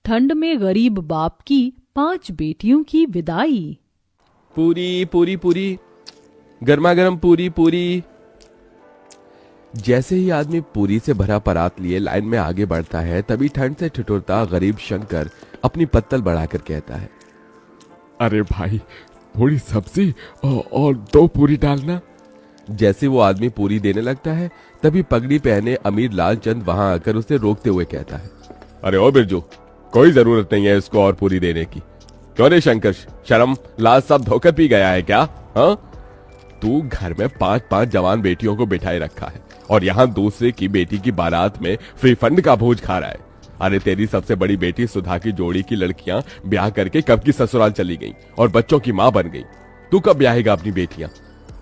ठंड में गरीब बाप की 5 बेटियों की विदाई। पूरी पूरी पूरी, गर्मा गर्म पूरी पूरी। जैसे ही आदमी पूरी से भरा परात लिए लाइन में आगे बढ़ता है, तभी ठंड से ठिठुरता गरीब शंकर अपनी पत्तल बढ़ाकर कहता है, अरे भाई, थोड़ी सब्जी और 2 पूरी डालना। जैसे वो आदमी पूरी देने लगता है, तभी पगड़ी पहने अमीर लालचंद वहां आकर उसे रोकते हुए कहता है, अरे ओ बिरजू, कोई जरूरत नहीं है इसको और पूरी देने की। क्यों रे शंकर, शर्म लाज सब धोकर पी गया है क्या? हाँ, तू घर में 5-5 जवान बेटियों को बिठाए रखा है और यहाँ दूसरे की बेटी की बारात में फ्री फंड का भोज खा रहा है। अरे तेरी सबसे बड़ी बेटी सुधा की जोड़ी की लड़कियां ब्याह करके कब की ससुराल चली गई और बच्चों की मां बन गई। तू कब ब्याहेगा अपनी बेटियां?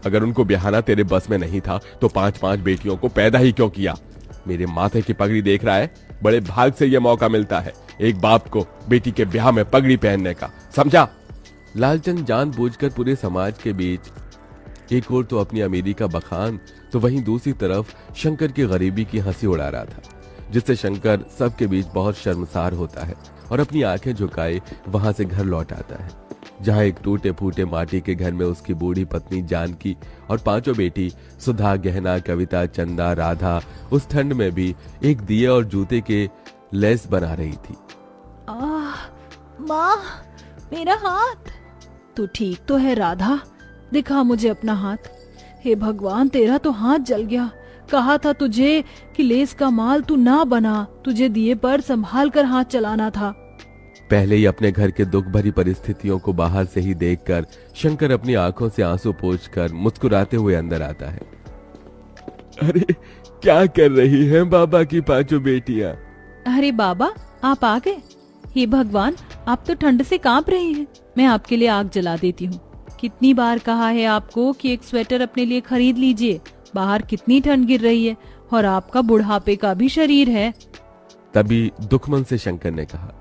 अगर उनको ब्याहना तेरे बस में नहीं था तो 5-5 बेटियों को पैदा ही क्यों किया? मेरे माथे की पगड़ी देख रहा है, बड़े भाग से यह मौका मिलता है एक बाप को बेटी के ब्याह में पगड़ी पहनने का, समझा? लालचंद जानबूझकर पूरे समाज के बीच एक और तो अपनी अमीरी का बखान, तो वहीं दूसरी तरफ शंकर की गरीबी की हंसी उड़ा रहा था, जिससे शंकर सबके बीच बहुत शर्मसार होता है और अपनी आंखें झुकाए वहां से घर लौट आता है, जहां एक टूटे फूटे माटी के घर में उसकी बूढ़ी पत्नी जानकी और 5 बेटी सुधा, गहना, कविता, चंदा, राधा उस ठंड में भी एक दिए और जूते के लेस बना रही थी। माँ, मेरा हाथ। तू ठीक तो है राधा? दिखा मुझे अपना हाथ। हे भगवान, तेरा तो हाथ जल गया। कहा था तुझे कि लेस का माल तू ना बना, तुझे दिए पर संभाल कर हाथ चलाना था। पहले ही अपने घर के दुख भरी परिस्थितियों को बाहर से ही देखकर शंकर अपनी आंखों से आंसू पोंछकर मुस्कुराते हुए अंदर आता है। अरे क्या कर रही हैं बाबा की 5 बेटियां? अरे बाबा, आप आ गए। हे भगवान, आप तो ठंड से कांप रही हैं। मैं आपके लिए आग जला देती हूँ। कितनी बार कहा है आपको कि एक स्वेटर अपने लिए खरीद लीजिए, बाहर कितनी ठंड गिर रही है और आपका बुढ़ापे का भी शरीर है। तभी दुखमन से शंकर ने कहा,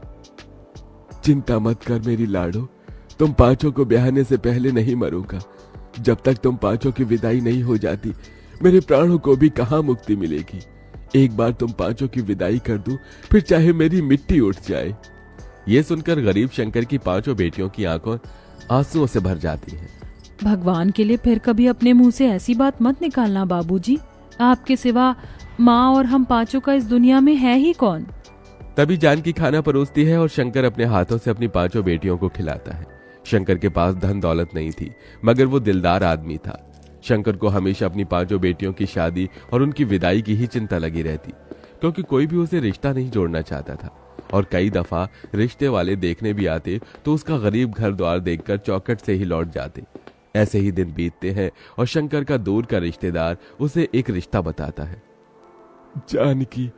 चिंता मत कर मेरी लाडो, तुम 5 को ब्याहने से पहले नहीं मरूंगा। जब तक तुम 5 की विदाई नहीं हो जाती, मेरे प्राणों को भी कहां मुक्ति मिलेगी। एक बार तुम 5 की विदाई कर दूं, फिर चाहे मेरी मिट्टी उठ जाए। ये सुनकर गरीब शंकर की 5 बेटियों की आंखों आंसुओं से भर जाती हैं। भगवान के लिए फिर कभी अपने मुंह से ऐसी बात मत निकालना बाबूजी। आपके सिवा माँ और हम 5 का इस दुनिया में है ही कौन? तभी जानकी खाना परोसती है और शंकर अपने हाथों से अपनी 5 बेटियों को खिलाता है। शंकर के पास धन दौलत नहीं थी, मगर वो दिलदार आदमी था। शंकर को हमेशा अपनी 5 बेटियों की शादी और उनकी विदाई की ही चिंता लगी रहती, क्योंकि कोई भी उसे रिश्ता नहीं जोड़ना चाहता था और कई दफा रिश्ते वाले देखने भी आते तो उसका गरीब घर द्वार देखकर चौखट से ही लौट जाते। ऐसे ही दिन बीतते हैं और शंकर का दूर का रिश्तेदार उसे एक रिश्ता बताता है। जानकी,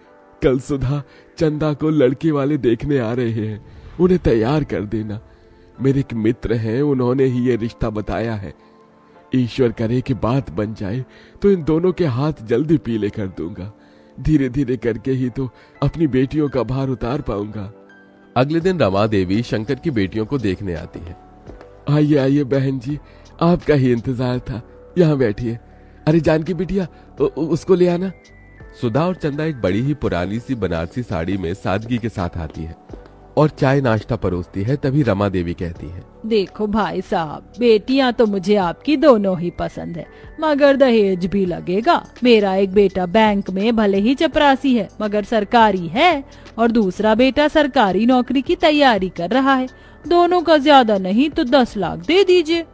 कल सुधा चंदा को लड़के वाले देखने आ रहे हैं, उन्हें तैयार कर देना। मेरे एक मित्र हैं, उन्होंने ही ये रिश्ता बताया है। ईश्वर करे कि बात बन जाए तो इन दोनों के हाथ जल्दी पीले कर दूंगा। धीरे धीरे करके ही तो अपनी बेटियों का भार उतार पाऊंगा। अगले दिन रमा देवी शंकर की बेटियों को देखने आती है। आइए आइए बहन जी, आपका ही इंतजार था, यहाँ बैठिए। अरे जानकी बिटिया, उसको ले आना। सुधा और चंदा एक बड़ी ही पुरानी सी बनारसी साड़ी में सादगी के साथ आती है और चाय नाश्ता परोसती है। तभी रमा देवी कहती है, देखो भाई साहब, बेटियां तो मुझे आपकी दोनों ही पसंद है, मगर दहेज भी लगेगा। मेरा एक बेटा बैंक में भले ही चपरासी है मगर सरकारी है, और दूसरा बेटा सरकारी नौकरी की तैयारी कर रहा है। दोनों का ज्यादा नहीं तो 10 लाख दे दीजिए।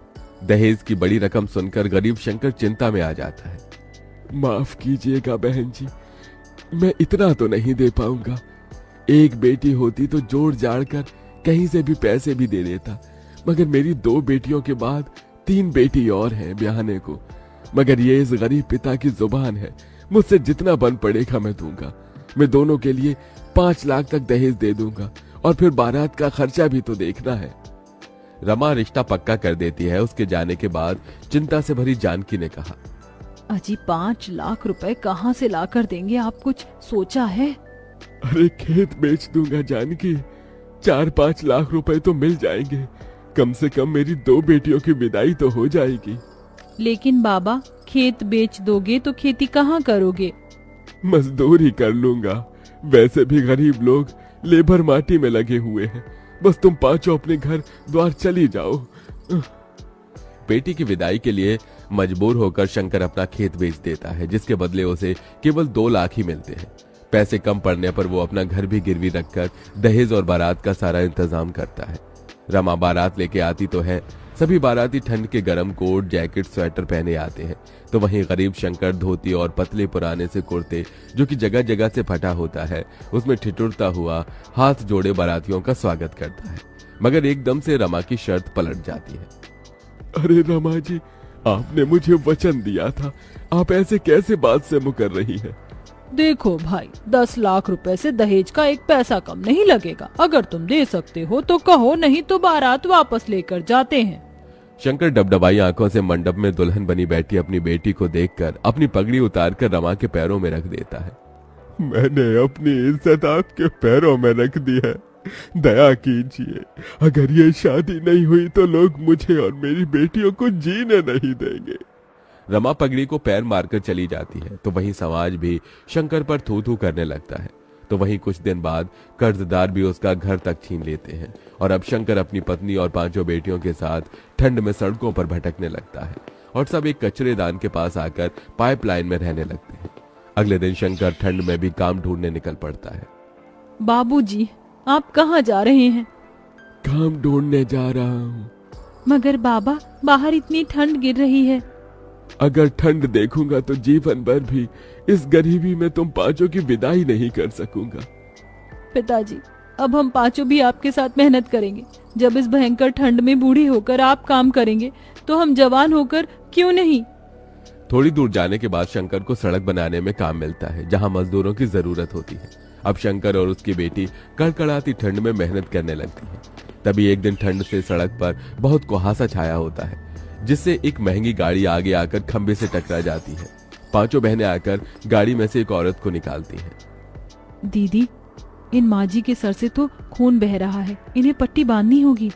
दहेज की बड़ी रकम सुनकर गरीब शंकर चिंता में आ जाता है। माफ कीजिएगा बहन जी, मैं इतना तो नहीं दे पाऊंगा। एक बेटी होती तो जोड़ जाड़ कर कहीं से भी पैसे भी दे देता, मगर मेरी 2 बेटियों के बाद 3 बेटी और हैं ब्याहने को। मगर ये इस गरीब पिता की जुबान है, मुझसे जितना बन पड़ेगा मैं दूंगा। मैं दोनों के लिए 5 लाख तक दहेज दे दूंगा और फिर बारात का खर्चा भी तो देखना है। रमा रिश्ता पक्का कर देती है। उसके जाने के बाद चिंता से भरी जानकी ने कहा, अजी 5 लाख रुपए कहाँ से लाकर देंगे आप, कुछ सोचा है? अरे खेत बेच दूंगा जानकी, 4-5 लाख रुपए तो मिल जाएंगे। कम से कम मेरी 2 बेटियों की विदाई तो हो जाएगी। लेकिन बाबा, खेत बेच दोगे तो खेती कहाँ करोगे? मजदूरी कर लूंगा। वैसे भी गरीब लोग लेबर माटी में लगे हुए हैं। बस तुम पांचों अपने घर द्वार चली जाओ। बेटी की विदाई के लिए मजबूर होकर शंकर अपना खेत बेच देता है, जिसके बदले उसे केवल 2 लाख ही मिलते हैं। पैसे कम पड़ने पर वो अपना घर भी गिरवी रखकर दहेज और बारात का सारा इंतजाम करता है। रमा बारात लेके आती तो है। सभी बाराती ठंड के गर्म कोट, जैकेट, स्वेटर पहने आते हैं, तो वहीं गरीब शंकर धोती और पतले पुराने से कुर्ते, जो कि जगह जगह से फटा होता है, उसमें ठिठुरता हुआ हाथ जोड़े बारातियों का स्वागत करता है। मगर एकदम से रमा की शर्त पलट जाती है। अरे रमा जी, आपने मुझे वचन दिया था, आप ऐसे कैसे बात से मुकर रही हैं? देखो भाई, 10 लाख रुपए से दहेज का एक पैसा कम नहीं लगेगा। अगर तुम दे सकते हो तो कहो, नहीं तो बारात वापस लेकर जाते हैं। शंकर डबडबाई आंखों से मंडप में दुल्हन बनी बैठी अपनी बेटी को देखकर अपनी पगड़ी उतारकर रमा के पैरों में रख देता है। मैंने अपनी इज्जत आपके पैरों में रख दी है, दया कीजिए। अगर ये शादी नहीं हुई तो लोग मुझे और मेरी बेटियों को जीने नहीं देंगे। रमा पगड़ी को पैर मारकर चली जाती है, तो वहीं समाज भी शंकर पर थू थू करने लगता है। तो वहीं कुछ दिन बाद कर्जदार भी उसका घर तक छीन लेते हैं और अब शंकर अपनी पत्नी और 5 बेटियों के साथ ठंड में सड़कों पर भटकने लगता है और सब एक कचरेदान के पास आकर पाइपलाइन में रहने लगते हैं। अगले दिन शंकर ठंड में भी काम ढूंढने निकल पड़ता है। बाबूजी, आप कहाँ जा रहे हैं? काम ढूंढने जा रहा हूँ। मगर बाबा, बाहर इतनी ठंड गिर रही है। अगर ठंड देखूंगा तो जीवन भर भी इस गरीबी में तुम 5 की विदाई नहीं कर सकूंगा। पिताजी, अब हम 5 भी आपके साथ मेहनत करेंगे। जब इस भयंकर ठंड में बूढ़े होकर आप काम करेंगे तो हम जवान होकर क्यों नहीं? थोड़ी दूर जाने के बाद शंकर को सड़क बनाने में काम मिलता है, जहां मजदूरों की जरूरत होती है। अब शंकर और उसकी बेटी कड़कड़ाती ठंड में मेहनत करने लगती है। तभी एक दिन ठंड से सड़क पर बहुत कुहासा छाया होता है, जिससे एक महंगी गाड़ी आगे आकर खंबे से टकरा जाती है। 5 बहनें आकर गाड़ी में से एक औरत को निकालती हैं। दीदी, इन माजी के सर से तो खून बह रहा है, इन्हें पट्टी बांधनी होगी।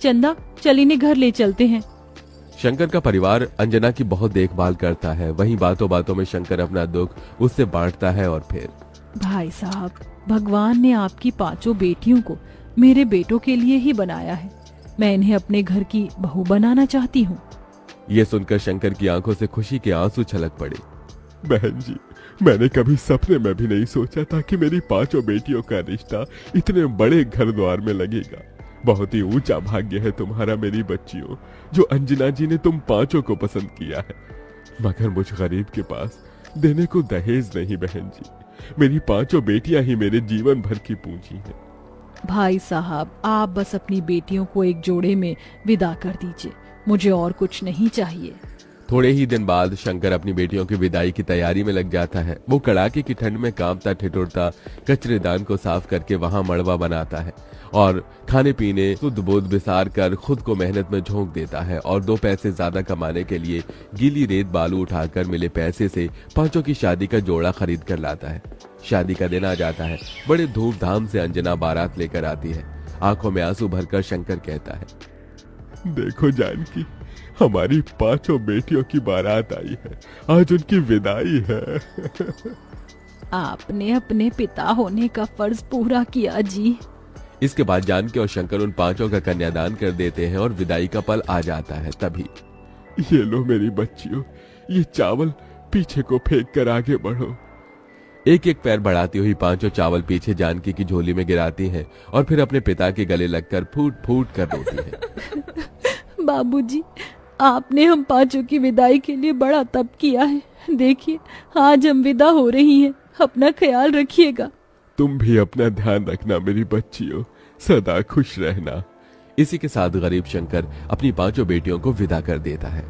चंदा, चल इन्हें घर ले चलते हैं। शंकर का परिवार अंजना की बहुत देखभाल करता है। वहीं बातों बातों में शंकर अपना दुख उससे बांटता है और फिर, भाई साहब, भगवान ने आपकी 5 बेटियों को मेरे बेटों के लिए ही बनाया है। मैं इन्हें अपने घर की बहू बनाना चाहती हूँ। ये सुनकर शंकर की आंखों से खुशी के आंसू छलक पड़े। बहन जी, मैंने कभी सपने में भी नहीं सोचा था कि मेरी 5 बेटियों का रिश्ता इतने बड़े घर द्वार में लगेगा। बहुत ही ऊंचा भाग्य है तुम्हारा मेरी बच्चियों, जो अंजना जी ने तुम 5 को पसंद किया है। मगर मुझ गरीब के पास देने को दहेज नहीं बहन जी। मेरी 5 बेटियां ही मेरे जीवन भर की पूंजी है। भाई साहब, आप बस अपनी बेटियों को एक जोड़े में विदा कर दीजिए, मुझे और कुछ नहीं चाहिए। थोड़े ही दिन बाद शंकर अपनी बेटियों की विदाई की तैयारी में लग जाता है। वो कड़ाके की ठंड में कांपता ठिठुरता कचरेदान को साफ करके वहां मड़वा बनाता है और खाने पीने शुद्ध बोध बिसार कर खुद को मेहनत में झोंक देता है और 2 पैसे ज्यादा कमाने के लिए गीली रेत बालू उठाकर मिले पैसे से 5 की शादी का जोड़ा खरीद कर लाता है। शादी का दिन आ जाता है। बड़े धूमधाम से अंजना बारात लेकर आती है। आंखों में आंसू भरकर शंकर कहता है, देखो जानकी, हमारी 5 बेटियों की बारात आई है, आज उनकी विदाई है। आपने अपने पिता होने का फर्ज पूरा किया जी। इसके बाद जानकी और शंकर उन 5 का कन्यादान कर देते हैं और विदाई का पल आ जाता है। तभी, ये लो मेरी बच्चियों, ये चावल पीछे को फेंक कर आगे बढ़ो। एक एक पैर बढ़ाती हुई 5 चावल पीछे जानकी की झोली में गिराती हैं और फिर अपने पिता के गले लगकर फूट फूट कर रोती हैं। बाबूजी, आपने हम 5 की विदाई के लिए बड़ा तप किया है। देखिए, आज हम विदा हो रही हैं। अपना ख्याल रखिएगा। तुम भी अपना ध्यान रखना मेरी बच्चियों, सदा खुश रहना। इसी के साथ गरीब शंकर अपनी 5 बेटियों को विदा कर देता है।